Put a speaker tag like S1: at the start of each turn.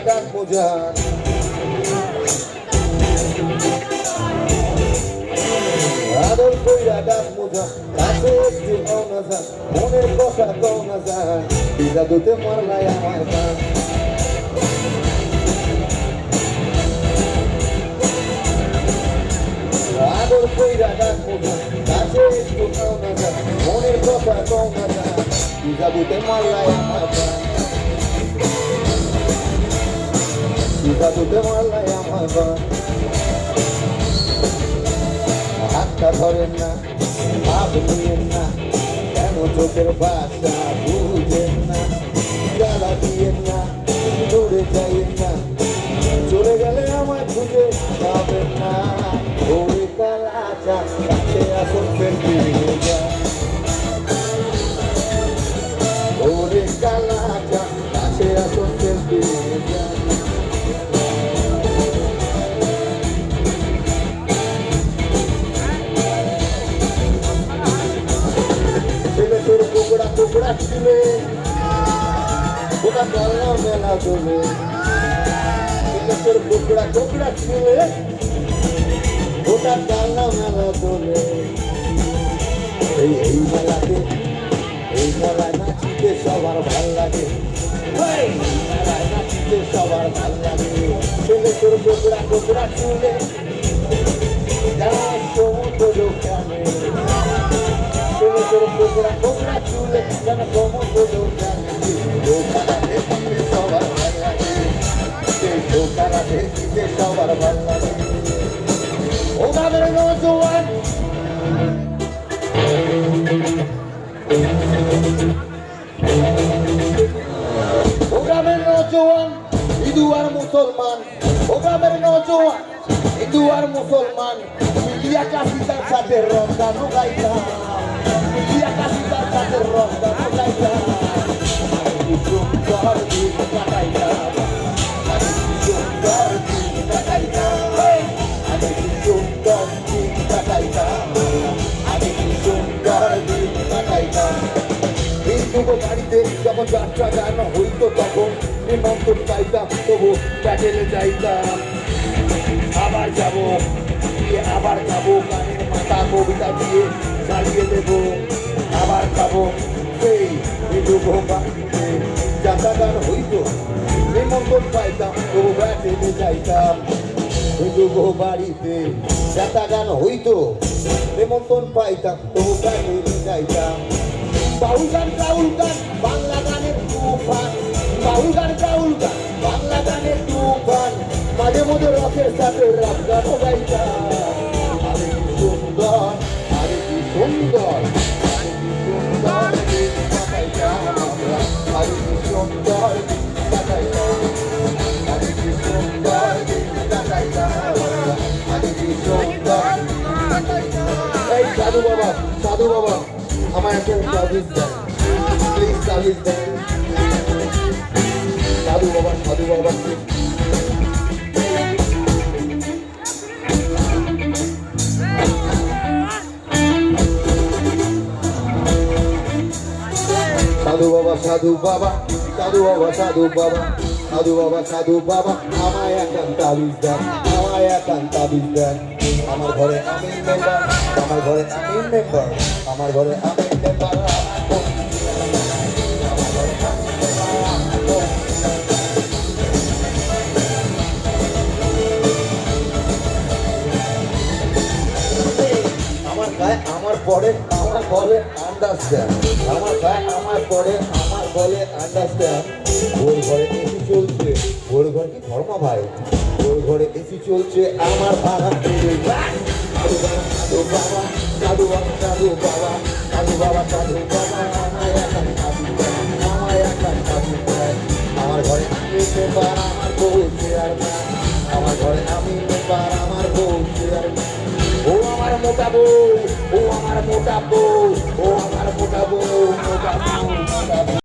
S1: ডাক মোজান আদর কইরা ডাক মোজান কাছে একটু না যান মনের কথা কও না যান বিজা দুতে মারলাই আমার গান আদর কইরা ডাক মোজান কাছে একটু না যান মনের কথা কও না যান বিজা দুতে মারলাই আমার গান বিজা দুতে মারলাই আমার গান হাতটা ধরেন না ভাব নিয়েন না কেন চোখের ভাষা বুঝেন না জ্বালা দিয়েন না দূরে যাইয়েন না চলে গেলে আমায় খুঁজে পাবেন না ওরে কালা চাঁদ কাছে আসন ফেলতে যা ওরে কালা চাঁদ কাছে আসন ফেলতে যা টুকরা টুকরা ছিলে ওটা মেলা মেলা চলে তোর টুকরা টুকরা ছিলে ওটা মেলা মেলা চলে এই মেলাতে এই মেলায় নাচিতে সবার ভাল লাগে মেলায় নাচিতে সবার ভাল লাগে ছেলে তোর টুকরা টুকরা ছিলে যারা সমুদ্র দোকানে তোর টুকরা টুকরা চুলে যেন সমুদ্র দোকানে সবার ভাল লাগে দোকানে সবার ভাল লাগে ও গাবের নজওয়ান ও গাবের নজওয়ান হিন্দু আর মুসলমান ও গাবের নজওয়ান হিন্দু আর মুসলমান মিলিয়া কাশিতার সাথে রমজান গাইতা মিলিয়া কাশিতার সাথে রমজান গাইতা আমি সুন্দর দিন কাটাইতা আমি সুন্দর দিন কাটাইতা আমি সুন্দর দিন কাটাইতা আমি সুন্দর দিন কাটাইতা হিন্দু বাড়িতে যখন যাত্রা গান হইতো তখন নিমন্ত্রণ পাইতাম তবু প্যাটেলে যাইতাম আবার যাবো আবার খাবো গানের মাথা কবিতা দিয়ে চালিয়ে দেবো আবার খাবো সেই বাড়িতে যাত্রা গান হইতো নিমন্ত্রণ পাইতাম তবু প্যাটেলে যাইতাম বাড়িতে যাত্রা গান হইতো নিমন্ত্রণ পাইতাম তবু প্যাটেলে যাইতাম বাউল গান কাউল গান বাংলা গানের তুফান বাউল গান কাউল গান বাংলা গানের তুফান মাঝে মধ্যে রকের সাথে রাত গান গাইতাম আরে কি সুন্দর আরে কি সুন্দর আরে কি সুন্দর দিন কাটাইতাম আমরা আরে কি সুন্দর দিন কাটাইতাম আরে কি সুন্দর দিন কাটাইতাম আমরা আরে কি সুন্দর এই সাধু বাবা আমার একটা সার্ভিস দেন প্লিজ সার্ভিস দেন সাধু বাবা সাধু বাবা সাধু বাবা সাধু বাবা সাধু বাবা সাধু বাবা সাধু বাবা আমায় এখন তাবিজ দেন আমায় এখন তাবিজ দেন আমার ঘরে আমি মেম্বার আমার ঘরে আমি মেম্বার আমার ঘরে আমি মেম্বার আমার গায়ে আমার পরে আমার বলে আন্ডারস্ট্যান্ড আমার গায়ে আমার পরে আমার বলে আন্ডারস্ট্যান্ড ওর ঘরে এসি চলছে ওর ঘর কি ধর্মা ভাই ওর ঘরে এসি চলছে আমার ভাড়া সাধু বাবা সাধু বাবা সাধু বাবা সাধু বাবা সাধু বাবা আমায় এখন আমার ঘরে আমি মেম্বার আমার বউ চেয়ারম্যান আমার ঘরে আমি মেম্বার আমার বউ চেয়ারম্যান ও আমার মোটা বউ ও আমার মোটা বউ ও আমার মোটা বউ মোটা বউ